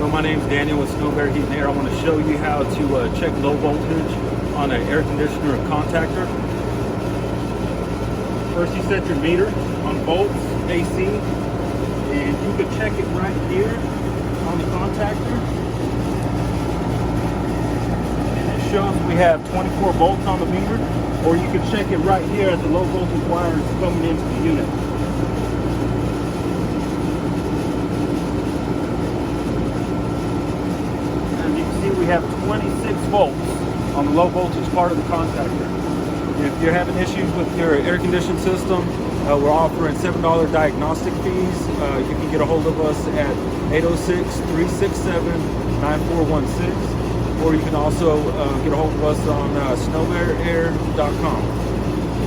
So my name's Daniel with Snow Bear Heat and Air. I want to show you how to check low voltage on an air conditioner contactor. First you set your meter on volts, AC, and you can check it right here on the contactor. And it shows we have 24 volts on the meter, or you can check it right here at the low voltage wires coming into the unit. We have 26 volts on the low voltage part of the contactor. If you're having issues with your air conditioning system, we're offering $7 diagnostic fees. You can get a hold of us at 806-367-9416, or you can also get a hold of us on snowbearair.com.